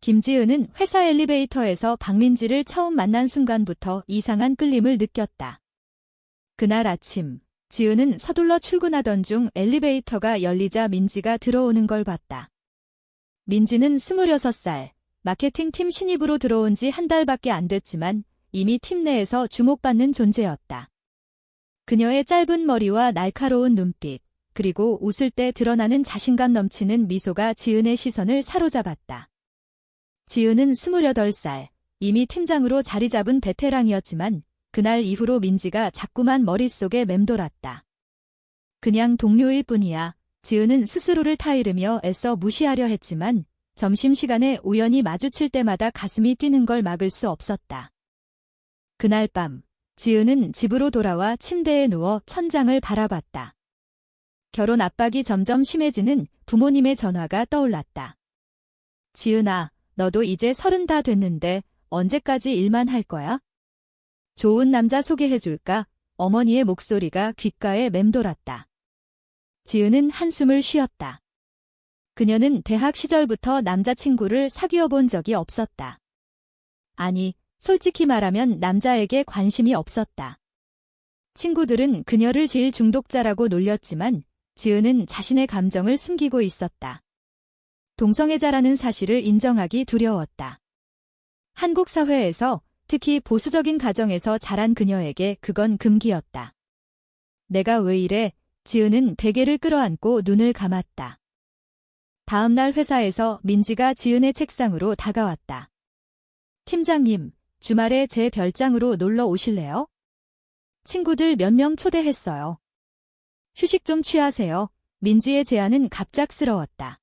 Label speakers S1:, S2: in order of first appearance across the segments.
S1: 김지은은 회사 엘리베이터에서 박민지를 처음 만난 순간부터 이상한 끌림을 느꼈다. 그날 아침, 지은은 서둘러 출근하던 중 엘리베이터가 열리자 민지가 들어오는 걸 봤다. 민지는 26살, 마케팅팀 신입으로 들어온 지 한 달밖에 안 됐지만 이미 팀 내에서 주목받는 존재였다. 그녀의 짧은 머리와 날카로운 눈빛, 그리고 웃을 때 드러나는 자신감 넘치는 미소가 지은의 시선을 사로잡았다. 지은은 28살, 이미 팀장으로 자리 잡은 베테랑이었지만 그날 이후로 민지가 자꾸만 머릿속에 맴돌았다. 그냥 동료일 뿐이야. 지은은 스스로를 타이르며 애써 무시하려 했지만 점심시간에 우연히 마주칠 때마다 가슴이 뛰는 걸 막을 수 없었다. 그날 밤, 지은은 집으로 돌아와 침대에 누워 천장을 바라봤다. 결혼 압박이 점점 심해지는 부모님의 전화가 떠올랐다. 지은아, 너도 이제 30 다 됐는데 언제까지 일만 할 거야? 좋은 남자 소개해줄까? 어머니의 목소리가 귓가에 맴돌았다. 지은은 한숨을 쉬었다. 그녀는 대학 시절부터 남자친구를 사귀어 본 적이 없었다. 아니, 솔직히 말하면 남자에게 관심이 없었다. 친구들은 그녀를 질 중독자라고 놀렸지만 지은은 자신의 감정을 숨기고 있었다. 동성애자라는 사실을 인정하기 두려웠다. 한국 사회에서 특히 보수적인 가정에서 자란 그녀에게 그건 금기였다. 내가 왜 이래? 지은은 베개를 끌어안고 눈을 감았다. 다음 날 회사에서 민지가 지은의 책상으로 다가왔다. 팀장님, 주말에 제 별장으로 놀러 오실래요? 친구들 몇 명 초대했어요. 휴식 좀 취하세요. 민지의 제안은 갑작스러웠다.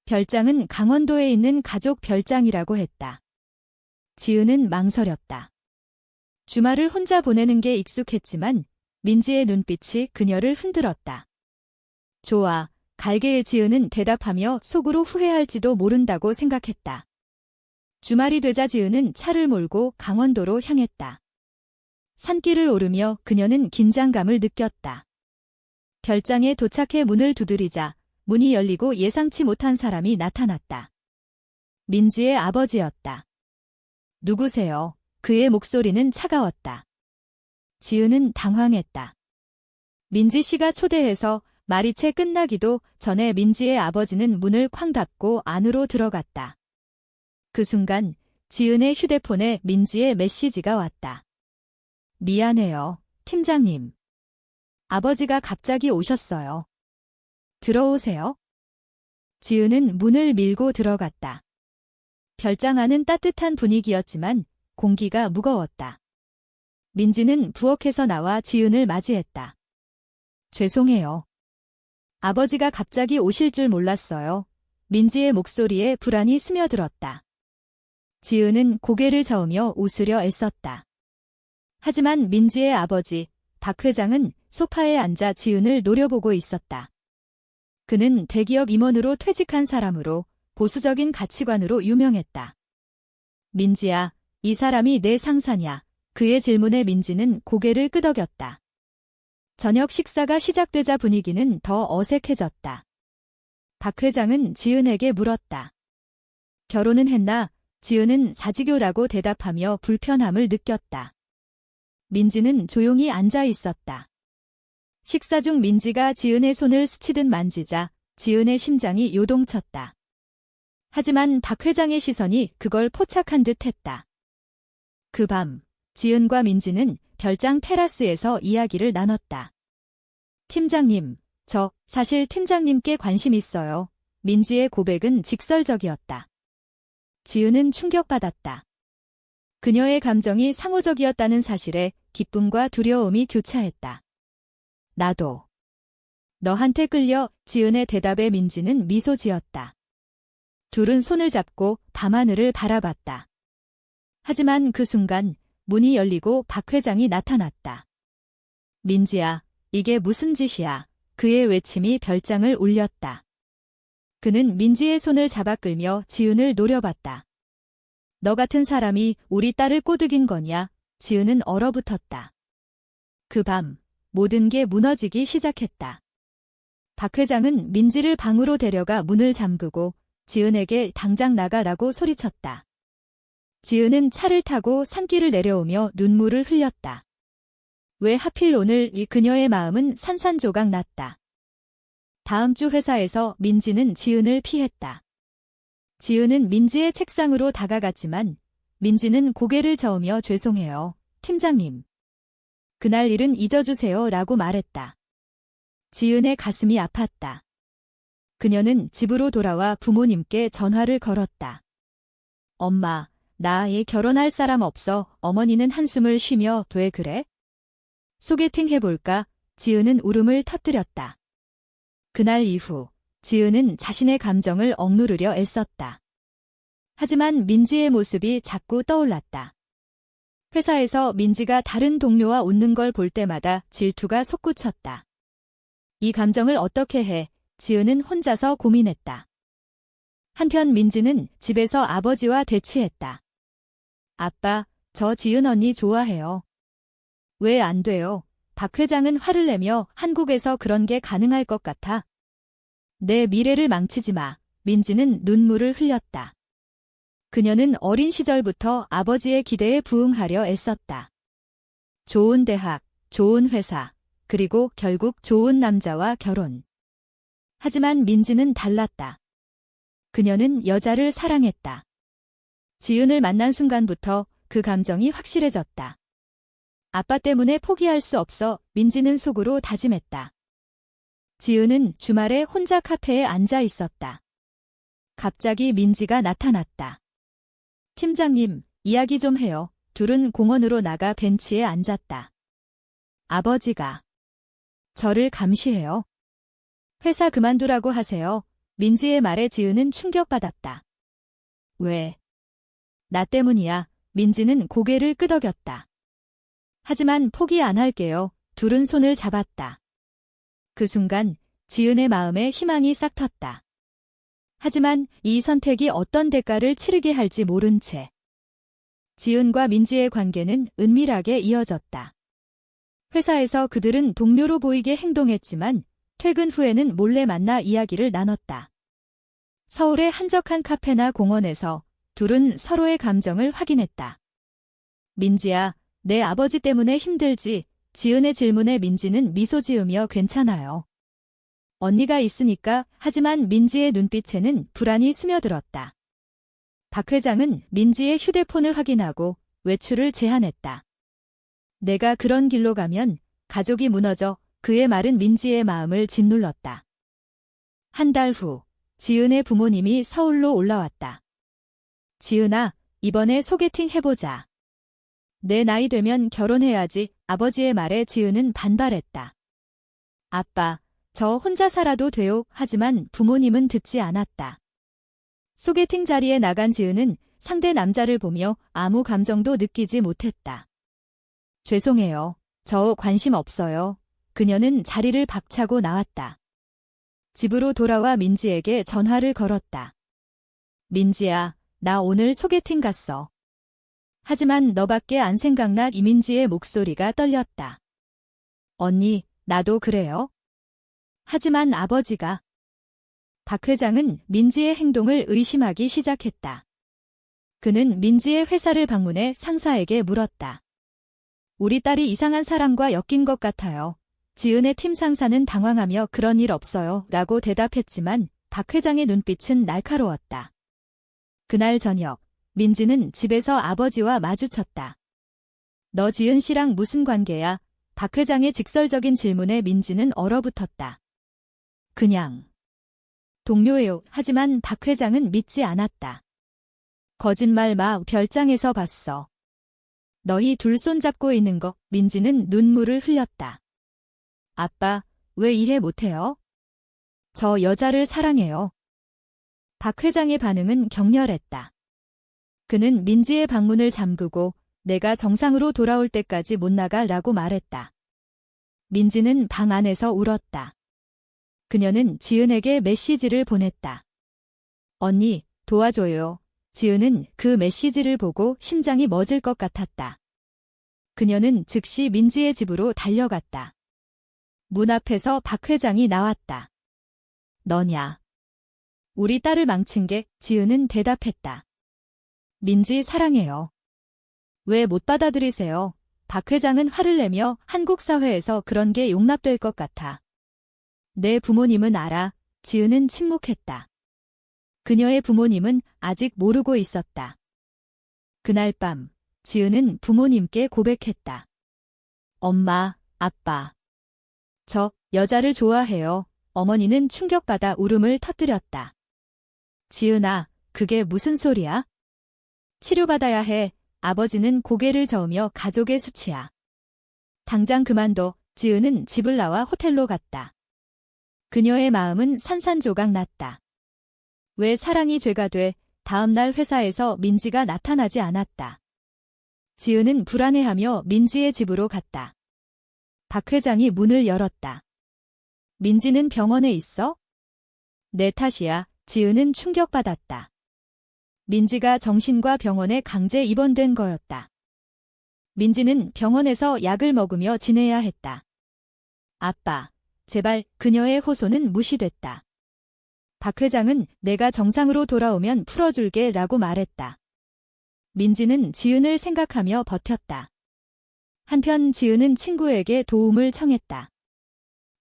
S1: 별장은 강원도에 있는 가족 별장이라고 했다. 지은은 망설였다. 주말을 혼자 보내는 게 익숙했지만 민지의 눈빛이 그녀를 흔들었다. 좋아, 갈게의 지은은 대답하며 속으로 후회할지도 모른다고 생각했다. 주말이 되자 지은은 차를 몰고 강원도로 향했다. 산길을 오르며 그녀는 긴장감을 느꼈다. 별장에 도착해 문을 두드리자 문이 열리고 예상치 못한 사람이 나타났다. 민지의 아버지였다. 누구세요? 그의 목소리는 차가웠다. 지은은 당황했다. 민지 씨가 초대해서 말이 채 끝나기도 전에 민지의 아버지는 문을 쾅 닫고 안으로 들어갔다. 그 순간 지은의 휴대폰에 민지의 메시지가 왔다. 미안해요, 팀장님. 아버지가 갑자기 오셨어요. 들어오세요. 지은은 문을 밀고 들어갔다. 별장 안은 따뜻한 분위기였지만 공기가 무거웠다. 민지는 부엌에서 나와 지은을 맞이했다. 죄송해요. 아버지가 갑자기 오실 줄 몰랐어요. 민지의 목소리에 불안이 스며들었다. 지은은 고개를 저으며 웃으려 애썼다. 하지만 민지의 아버지, 박 회장은 소파에 앉아 지은을 노려보고 있었다. 그는 대기업 임원으로 퇴직한 사람으로 보수적인 가치관으로 유명했다. 민지야, 이 사람이 내 상사냐? 그의 질문에 민지는 고개를 끄덕였다. 저녁 식사가 시작되자 분위기는 더 어색해졌다. 박 회장은 지은에게 물었다. 결혼은 했나? 지은은 사직요라고 대답하며 불편함을 느꼈다. 민지는 조용히 앉아 있었다. 식사 중 민지가 지은의 손을 스치듯 만지자 지은의 심장이 요동쳤다. 하지만 박 회장의 시선이 그걸 포착한 듯 했다. 그 밤, 지은과 민지는 별장 테라스에서 이야기를 나눴다. 팀장님, 저 사실 팀장님께 관심 있어요. 민지의 고백은 직설적이었다. 지은은 충격받았다. 그녀의 감정이 상호적이었다는 사실에 기쁨과 두려움이 교차했다. 나도. 너한테 끌려. 지은의 대답에 민지는 미소 지었다. 둘은 손을 잡고 밤하늘을 바라봤다. 하지만 그 순간 문이 열리고 박 회장이 나타났다. 민지야, 이게 무슨 짓이야? 그의 외침이 별장을 울렸다. 그는 민지의 손을 잡아 끌며 지은을 노려봤다. 너 같은 사람이 우리 딸을 꼬드긴 거냐? 지은은 얼어붙었다. 그 밤, 모든 게 무너지기 시작했다. 박 회장은 민지를 방으로 데려가 문을 잠그고 지은에게 당장 나가라고 소리쳤다. 지은은 차를 타고 산길을 내려오며 눈물을 흘렸다. 왜 하필 오늘 그녀의 마음은 산산조각 났다. 다음 주 회사에서 민지는 지은을 피했다. 지은은 민지의 책상으로 다가갔지만 민지는 고개를 저으며 죄송해요, 팀장님. 그날 일은 잊어주세요 라고 말했다. 지은의 가슴이 아팠다. 그녀는 집으로 돌아와 부모님께 전화를 걸었다. 엄마, 나 얘 결혼할 사람 없어. 어머니는 한숨을 쉬며 왜 그래? 소개팅 해볼까? 지은은 울음을 터뜨렸다. 그날 이후 지은은 자신의 감정을 억누르려 애썼다. 하지만 민지의 모습이 자꾸 떠올랐다. 회사에서 민지가 다른 동료와 웃는 걸 볼 때마다 질투가 솟구쳤다. 이 감정을 어떻게 해? 지은은 혼자서 고민했다. 한편 민지는 집에서 아버지와 대치했다. 아빠, 저 지은 언니 좋아해요. 왜 안 돼요? 박 회장은 화를 내며 한국에서 그런 게 가능할 것 같아. 내 미래를 망치지 마. 민지는 눈물을 흘렸다. 그녀는 어린 시절부터 아버지의 기대에 부응하려 애썼다. 좋은 대학, 좋은 회사, 그리고 결국 좋은 남자와 결혼. 하지만 민지는 달랐다. 그녀는 여자를 사랑했다. 지은을 만난 순간부터 그 감정이 확실해졌다. 아빠 때문에 포기할 수 없어 민지는 속으로 다짐했다. 지은은 주말에 혼자 카페에 앉아 있었다. 갑자기 민지가 나타났다. 팀장님, 이야기 좀 해요. 둘은 공원으로 나가 벤치에 앉았다. 아버지가 저를 감시해요. 회사 그만두라고 하세요. 민지의 말에 지은은 충격받았다. 왜? 나 때문이야. 민지는 고개를 끄덕였다. 하지만 포기 안 할게요. 둘은 손을 잡았다. 그 순간 지은의 마음에 희망이 싹 텄다. 하지만 이 선택이 어떤 대가를 치르게 할지 모른 채 지은과 민지의 관계는 은밀하게 이어졌다. 회사에서 그들은 동료로 보이게 행동했지만 퇴근 후에는 몰래 만나 이야기를 나눴다. 서울의 한적한 카페나 공원에서 둘은 서로의 감정을 확인했다. 민지야, 내 아버지 때문에 힘들지? 지은의 질문에 민지는 미소 지으며 괜찮아요. 언니가 있으니까. 하지만 민지의 눈빛에는 불안이 스며들었다. 박 회장은 민지의 휴대폰을 확인하고 외출을 제안했다. 내가 그런 길로 가면 가족이 무너져. 그의 말은 민지의 마음을 짓눌렀다. 한 달 후 지은의 부모님이 서울로 올라왔다. 지은아, 이번에 소개팅 해보자. 내 나이 되면 결혼해야지. 아버지의 말에 지은은 반발했다. 아빠, 저 혼자 살아도 돼요. 하지만 부모님은 듣지 않았다. 소개팅 자리에 나간 지은은 상대 남자를 보며 아무 감정도 느끼지 못했다. 죄송해요. 저 관심 없어요. 그녀는 자리를 박차고 나왔다. 집으로 돌아와 민지에게 전화를 걸었다. 민지야, 나 오늘 소개팅 갔어. 하지만 너밖에 안 생각나. 이민지의 목소리가 떨렸다. 언니, 나도 그래요. 하지만 아버지가. 박 회장은 민지의 행동을 의심하기 시작했다. 그는 민지의 회사를 방문해 상사에게 물었다. 우리 딸이 이상한 사람과 엮인 것 같아요. 지은의 팀 상사는 당황하며 그런 일 없어요 라고 대답했지만 박 회장의 눈빛은 날카로웠다. 그날 저녁 민지는 집에서 아버지와 마주쳤다. 너 지은 씨랑 무슨 관계야? 박 회장의 직설적인 질문에 민지는 얼어붙었다. 그냥 동료예요. 하지만 박 회장은 믿지 않았다. 거짓말 마. 별장에서 봤어. 너희 둘 손잡고 있는 거. 민지는 눈물을 흘렸다. 아빠, 왜 이해 못해요? 저 여자를 사랑해요. 박 회장의 반응은 격렬했다. 그는 민지의 방문을 잠그고 내가 정상으로 돌아올 때까지 못 나가라고 말했다. 민지는 방 안에서 울었다. 그녀는 지은에게 메시지를 보냈다. 언니, 도와줘요. 지은은 그 메시지를 보고 심장이 멎을 것 같았다. 그녀는 즉시 민지의 집으로 달려갔다. 문 앞에서 박 회장이 나왔다. 너냐? 우리 딸을 망친 게 지은은 대답했다. 민지 사랑해요. 왜 못 받아들이세요? 박 회장은 화를 내며 한국 사회에서 그런 게 용납될 것 같아. 내 부모님은 알아. 지은은 침묵했다. 그녀의 부모님은 아직 모르고 있었다. 그날 밤, 지은은 부모님께 고백했다. 엄마, 아빠. 저 여자를 좋아해요. 어머니는 충격받아 울음을 터뜨렸다. 지은아, 그게 무슨 소리야? 치료받아야 해. 아버지는 고개를 저으며 가족의 수치야. 당장 그만둬. 지은은 집을 나와 호텔로 갔다. 그녀의 마음은 산산조각 났다. 왜 사랑이 죄가 돼? 다음 날 회사에서 민지가 나타나지 않았다. 지은은 불안해하며 민지의 집으로 갔다. 박 회장이 문을 열었다. 민지는 병원에 있어? 내 탓이야. 지은은 충격받았다. 민지가 정신과 병원에 강제 입원된 거였다. 민지는 병원에서 약을 먹으며 지내야 했다. 아빠, 제발. 그녀의 호소는 무시됐다. 박 회장은 내가 정상으로 돌아오면 풀어줄게 라고 말했다. 민지는 지은을 생각하며 버텼다. 한편 지은은 친구에게 도움을 청했다.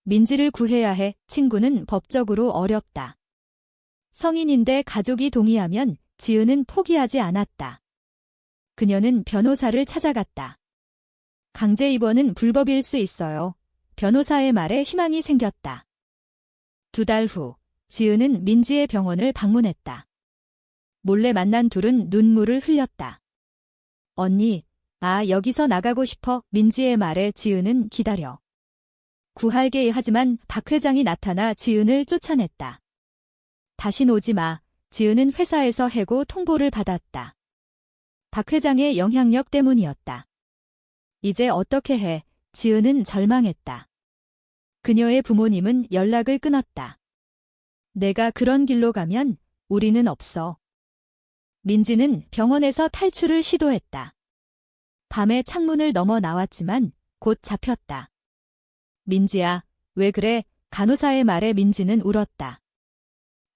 S1: 민지를 구해야 해. 친구는 법적으로 어렵다. 성인인데 가족이 동의하면 지은은 포기하지 않았다. 그녀는 변호사를 찾아갔다. 강제 입원은 불법일 수 있어요. 변호사의 말에 희망이 생겼다. 2달 후, 지은은 민지의 병원을 방문했다. 몰래 만난 둘은 눈물을 흘렸다. 언니, 나 여기서 나가고 싶어. 민지의 말에 지은은 기다려. 구할게 하지만 박 회장이 나타나 지은을 쫓아냈다. 다신 오지 마. 지은은 회사에서 해고 통보를 받았다. 박 회장의 영향력 때문이었다. 이제 어떻게 해? 지은은 절망했다. 그녀의 부모님은 연락을 끊었다. 내가 그런 길로 가면 우리는 없어. 민지는 병원에서 탈출을 시도했다. 밤에 창문을 넘어 나왔지만 곧 잡혔다. 민지야, 왜 그래? 간호사의 말에 민지는 울었다.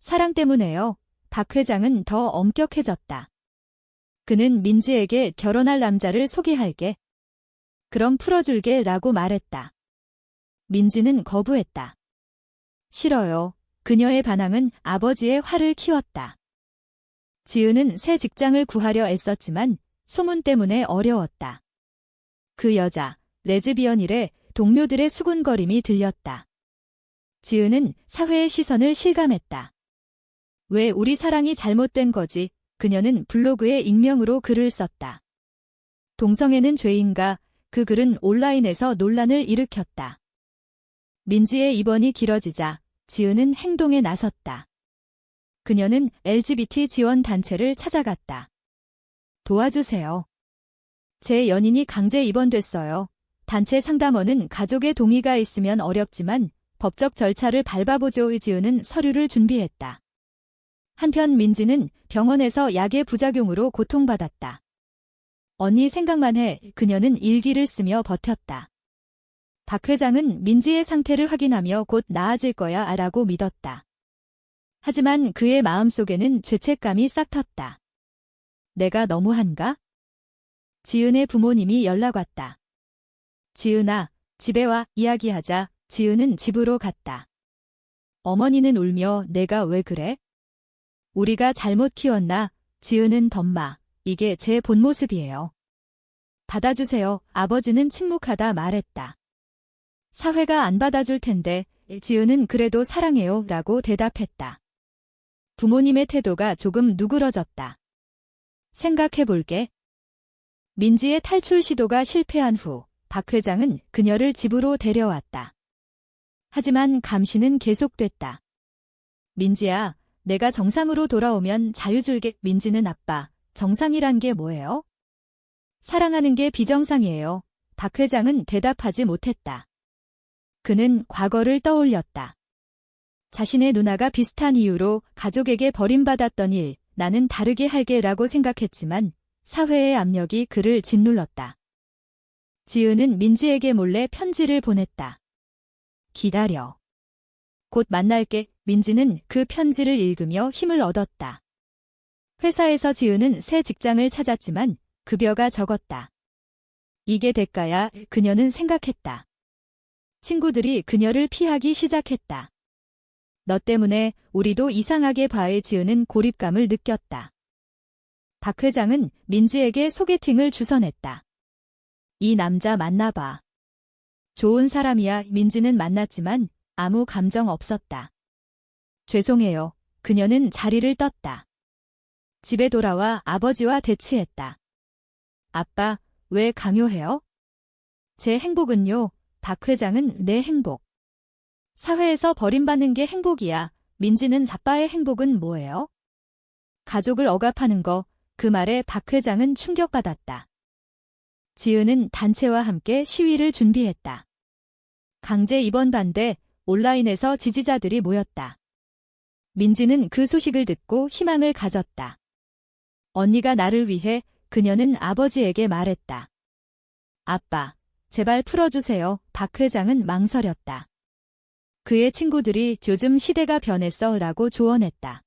S1: 사랑 때문에요. 박 회장은 더 엄격해졌다. 그는 민지에게 결혼할 남자를 소개할게. 그럼 풀어줄게 라고 말했다. 민지는 거부했다. 싫어요. 그녀의 반항은 아버지의 화를 키웠다. 지은은 새 직장을 구하려 애썼지만 소문 때문에 어려웠다. 그 여자, 레즈비언이래. 동료들의 수군거림이 들렸다. 지은은 사회의 시선을 실감했다. 왜 우리 사랑이 잘못된 거지? 그녀는 블로그에 익명으로 글을 썼다. 동성애는 죄인가? 그 글은 온라인에서 논란을 일으켰다. 민지의 입원이 길어지자 지은은 행동에 나섰다. 그녀는 LGBT 지원 단체를 찾아갔다. 도와주세요. 제 연인이 강제 입원됐어요. 단체 상담원은 가족의 동의가 있으면 어렵지만 법적 절차를 밟아보죠. 지은은 서류를 준비했다. 한편 민지는 병원에서 약의 부작용으로 고통받았다. 언니 생각만 해. 그녀는 일기를 쓰며 버텼다. 박 회장은 민지의 상태를 확인하며 곧 나아질 거야 라고 믿었다. 하지만 그의 마음속에는 죄책감이 싹 텄다. 내가 너무한가? 지은의 부모님이 연락 왔다. 지은아, 집에 와. 이야기하자. 지은은 집으로 갔다. 어머니는 울며 내가 왜 그래? 우리가 잘못 키웠나? 지은은 덤마. 이게 제 본 모습이에요. 받아주세요. 아버지는 침묵하다 말했다. 사회가 안 받아줄 텐데. 지은은 그래도 사랑해요 라고 대답했다. 부모님의 태도가 조금 누그러졌다. 생각해볼게. 민지의 탈출 시도가 실패한 후 박 회장은 그녀를 집으로 데려왔다. 하지만 감시는 계속됐다. 민지야, 내가 정상으로 돌아오면 자유 줄게. 민지는 아빠, 정상이란 게 뭐예요? 사랑하는 게 비정상이에요. 박 회장은 대답하지 못했다. 그는 과거를 떠올렸다. 자신의 누나가 비슷한 이유로 가족에게 버림받았던 일, 나는 다르게 할게 라고 생각했지만 사회의 압력이 그를 짓눌렀다. 지은은 민지에게 몰래 편지를 보냈다. 기다려. 곧 만날게. 민지는 그 편지를 읽으며 힘을 얻었다. 회사에서 지은은 새 직장을 찾았지만 급여가 적었다. 이게 대가야, 그녀는 생각했다. 친구들이 그녀를 피하기 시작했다. 너 때문에 우리도 이상하게 봐해. 지은은 고립감을 느꼈다. 박 회장은 민지에게 소개팅을 주선했다. 이 남자 만나봐. 좋은 사람이야. 민지는 만났지만 아무 감정 없었다. 죄송해요. 그녀는 자리를 떴다. 집에 돌아와 아버지와 대치했다. 아빠, 왜 강요해요? 제 행복은요. 박 회장은 내 행복. 사회에서 버림받는 게 행복이야. 민지는 아빠의 행복은 뭐예요? 가족을 억압하는 거. 그 말에 박 회장은 충격받았다. 지은은 단체와 함께 시위를 준비했다. 강제 입원 반대, 온라인에서 지지자들이 모였다. 민지는 그 소식을 듣고 희망을 가졌다. 언니가 나를 위해. 그녀는 아버지에게 말했다. 아빠, 제발 풀어주세요. 박 회장은 망설였다. 그의 친구들이 요즘 시대가 변했어 라고 조언했다.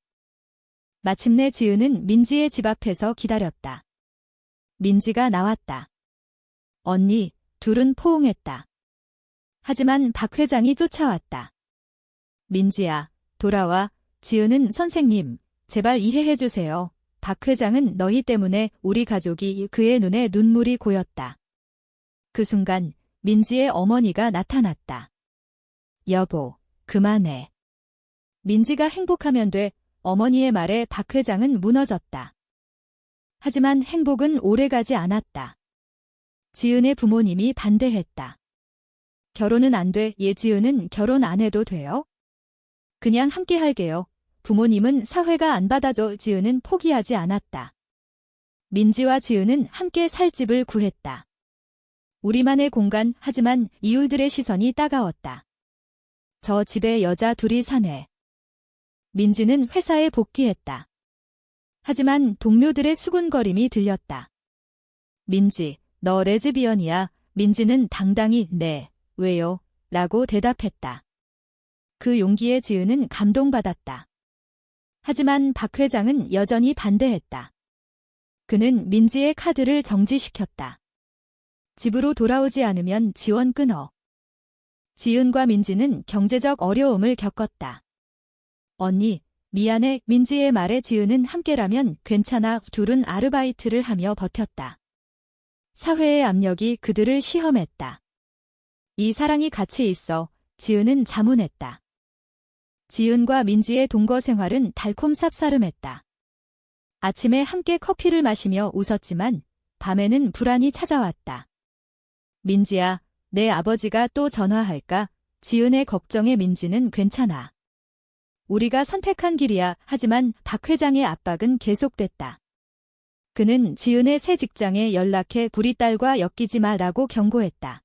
S1: 마침내 지은은 민지의 집 앞에서 기다렸다. 민지가 나왔다. 언니, 둘은 포옹했다. 하지만 박 회장이 쫓아왔다. 민지야, 돌아와. 지은은 선생님, 제발 이해해주세요. 박 회장은 너희 때문에 우리 가족이. 그의 눈에 눈물이 고였다. 그 순간 민지의 어머니가 나타났다. 여보, 그만해. 민지가 행복하면 돼. 어머니의 말에 박 회장은 무너졌다. 하지만 행복은 오래가지 않았다. 지은의 부모님이 반대했다. 결혼은 안 돼. 지은은 결혼 안 해도 돼요? 그냥 함께 할게요. 부모님은 사회가 안 받아줘. 지은은 포기하지 않았다. 민지와 지은은 함께 살 집을 구했다. 우리만의 공간. 하지만 이웃들의 시선이 따가웠다. 저 집에 여자 둘이 사네. 민지는 회사에 복귀했다. 하지만 동료들의 수군거림이 들렸다. 민지, 너 레즈비언이야. 민지는 당당히 네, 왜요? 라고 대답했다. 그 용기에 지은은 감동받았다. 하지만 박 회장은 여전히 반대했다. 그는 민지의 카드를 정지시켰다. 집으로 돌아오지 않으면 지원 끊어. 지은과 민지는 경제적 어려움을 겪었다. 언니, 미안해. 민지의 말에 지은은 함께라면 괜찮아. 둘은 아르바이트를 하며 버텼다. 사회의 압력이 그들을 시험했다. 이 사랑이 같이 있어. 지은은 자문했다. 지은과 민지의 동거 생활은 달콤 쌉싸름했다. 아침에 함께 커피를 마시며 웃었지만 밤에는 불안이 찾아왔다. 민지야, 내 아버지가 또 전화할까? 지은의 걱정에 민지는 괜찮아. 우리가 선택한 길이야. 하지만 박 회장의 압박은 계속됐다. 그는 지은의 새 직장에 연락해 우리 딸과 엮이지 마라고 경고했다.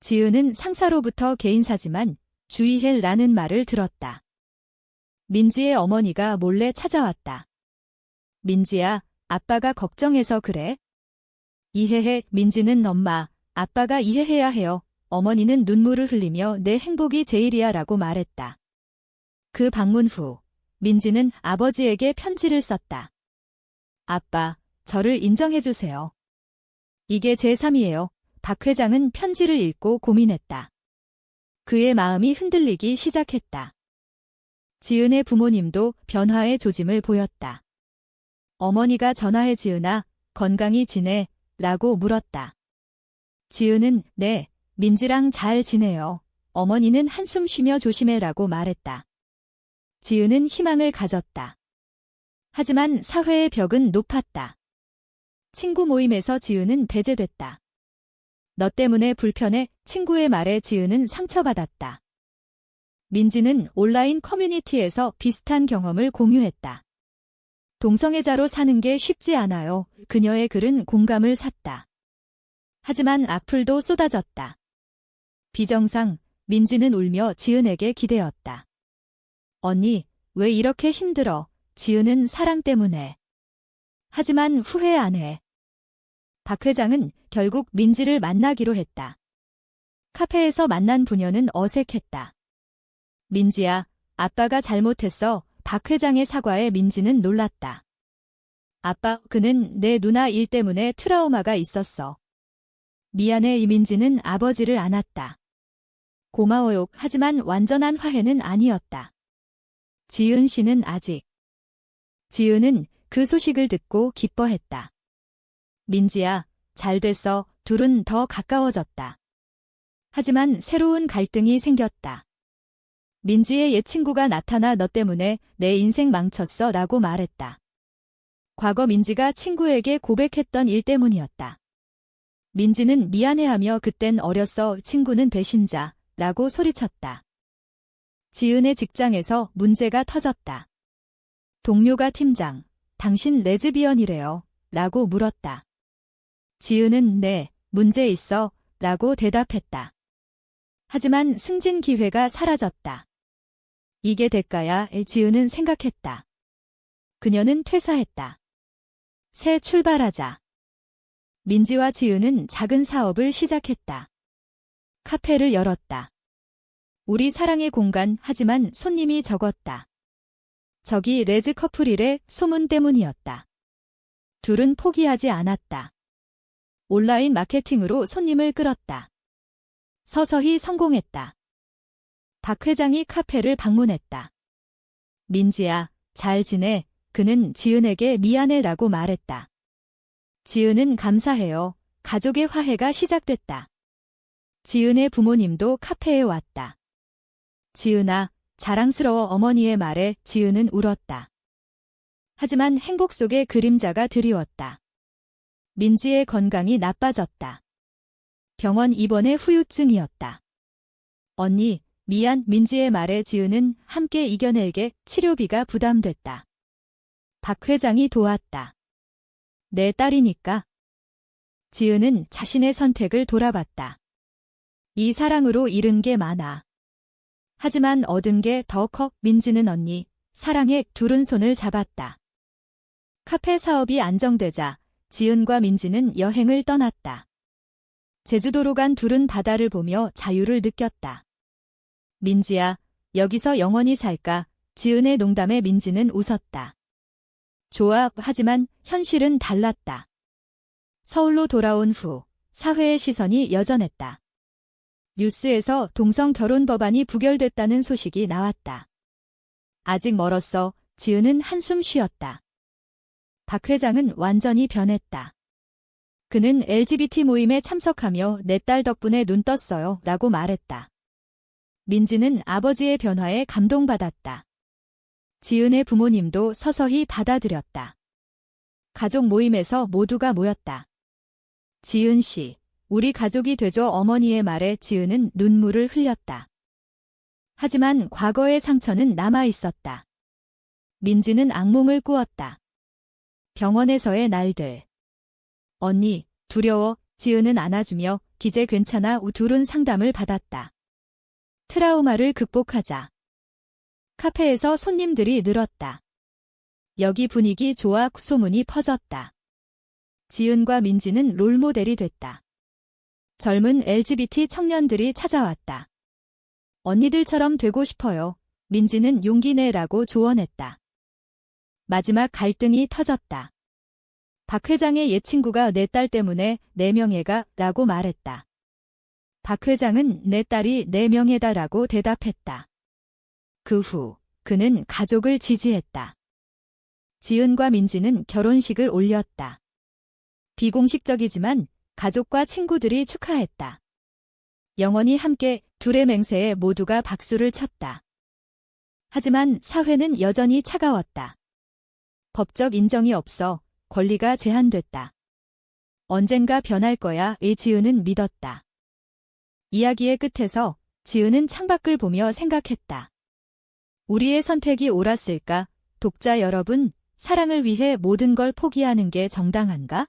S1: 지은은 상사로부터 개인사지만 주의해라는 말을 들었다. 민지의 어머니가 몰래 찾아왔다. 민지야, 아빠가 걱정해서 그래? 이해해. 민지는 엄마, 아빠가 이해해야 해요. 어머니는 눈물을 흘리며 내 행복이 제일이야 라고 말했다. 그 방문 후 민지는 아버지에게 편지를 썼다. 아빠, 저를 인정해주세요. 이게 제 삶이에요. 박 회장은 편지를 읽고 고민했다. 그의 마음이 흔들리기 시작했다. 지은의 부모님도 변화의 조짐을 보였다. 어머니가 전화해 지은아, 건강히 지내? 라고 물었다. 지은은 네, 민지랑 잘 지내요. 어머니는 한숨 쉬며 조심해라고 말했다. 지은은 희망을 가졌다. 하지만 사회의 벽은 높았다. 친구 모임에서 지은은 배제됐다. 너 때문에 불편해. 친구의 말에 지은은 상처받았다. 민지는 온라인 커뮤니티에서 비슷한 경험을 공유했다. 동성애자로 사는 게 쉽지 않아요. 그녀의 글은 공감을 샀다. 하지만 악플도 쏟아졌다. 비정상, 민지는 울며 지은에게 기대었다. 언니, 왜 이렇게 힘들어? 지은은 사랑 때문에. 하지만 후회 안 해. 박 회장은 결국 민지를 만나기로 했다. 카페에서 만난 부녀는 어색했다. 민지야, 아빠가 잘못했어. 박 회장의 사과에 민지는 놀랐다. 아빠, 그는 내 누나 일 때문에 트라우마가 있었어. 미안해. 이민지는 아버지를 안았다. 고마워요. 하지만 완전한 화해는 아니었다. 지은 씨는 아직. 지은은 그 소식을 듣고 기뻐했다. 민지야, 잘 됐어. 둘은 더 가까워졌다. 하지만 새로운 갈등이 생겼다. 민지의 옛 친구가 나타나 너 때문에 내 인생 망쳤어 라고 말했다. 과거 민지가 친구에게 고백했던 일 때문이었다. 민지는 미안해하며 그땐 어렸어. 친구는 배신자 라고 소리쳤다. 지은의 직장에서 문제가 터졌다. 동료가 팀장, 당신 레즈비언이래요 라고 물었다. 지은은 네, 문제 있어 라고 대답했다. 하지만 승진 기회가 사라졌다. 이게 대가야. 지은은 생각했다. 그녀는 퇴사했다. 새 출발하자. 민지와 지은은 작은 사업을 시작했다. 카페를 열었다. 우리 사랑의 공간. 하지만 손님이 적었다. 저기 레즈 커플이래. 소문 때문이었다. 둘은 포기하지 않았다. 온라인 마케팅으로 손님을 끌었다. 서서히 성공했다. 박 회장이 카페를 방문했다. 민지야, 잘 지내? 그는 지은에게 미안해라고 말했다. 지은은 감사해요. 가족의 화해가 시작됐다. 지은의 부모님도 카페에 왔다. 지은아, 자랑스러워. 어머니의 말에 지은은 울었다. 하지만 행복 속에 그림자가 드리웠다. 민지의 건강이 나빠졌다. 병원 입원의 후유증이었다. 언니, 미안. 민지의 말에 지은은 함께 이겨낼게. 치료비가 부담됐다. 박 회장이 도왔다. 내 딸이니까. 지은은 자신의 선택을 돌아봤다. 이 사랑으로 잃은 게 많아. 하지만 얻은 게 더 커. 민지는 언니, 사랑에 둘은 손을 잡았다. 카페 사업이 안정되자 지은과 민지는 여행을 떠났다. 제주도로 간 둘은 바다를 보며 자유를 느꼈다. 민지야, 여기서 영원히 살까? 지은의 농담에 민지는 웃었다. 좋아. 하지만 현실은 달랐다. 서울로 돌아온 후 사회의 시선이 여전했다. 뉴스에서 동성 결혼 법안이 부결됐다는 소식이 나왔다. 아직 멀었어. 지은은 한숨 쉬었다. 박 회장은 완전히 변했다. 그는 LGBT 모임에 참석하며 내 딸 덕분에 눈 떴어요 라고 말했다. 민지는 아버지의 변화에 감동받았다. 지은의 부모님도 서서히 받아들였다. 가족 모임에서 모두가 모였다. 지은 씨, 우리 가족이 되죠. 어머니의 말에 지은은 눈물을 흘렸다. 하지만 과거의 상처는 남아 있었다. 민지는 악몽을 꾸었다. 병원에서의 날들. 언니, 두려워. 지은은 안아주며 기재 괜찮아. 둘은 상담을 받았다. 트라우마를 극복하자. 카페에서 손님들이 늘었다. 여기 분위기 좋아. 소문이 퍼졌다. 지은과 민지는 롤모델이 됐다. 젊은 LGBT 청년들이 찾아왔다. 언니들처럼 되고 싶어요. 민지는 용기 내라고 조언했다. 마지막 갈등이 터졌다. 박 회장의 옛 친구가 내 딸 때문에 내 명예가 라고 말했다. 박 회장은 내 딸이 내 명예다라고 대답했다. 그 후 그는 가족을 지지했다. 지은과 민지는 결혼식을 올렸다. 비공식적이지만 가족과 친구들이 축하했다. 영원히 함께 둘의 맹세에 모두가 박수를 쳤다. 하지만 사회는 여전히 차가웠다. 법적 인정이 없어 권리가 제한됐다. 언젠가 변할 거야. 지은은 믿었다. 이야기의 끝에서 지은은 창밖을 보며 생각했다. 우리의 선택이 옳았을까? 독자 여러분, 사랑을 위해 모든 걸 포기하는 게 정당한가?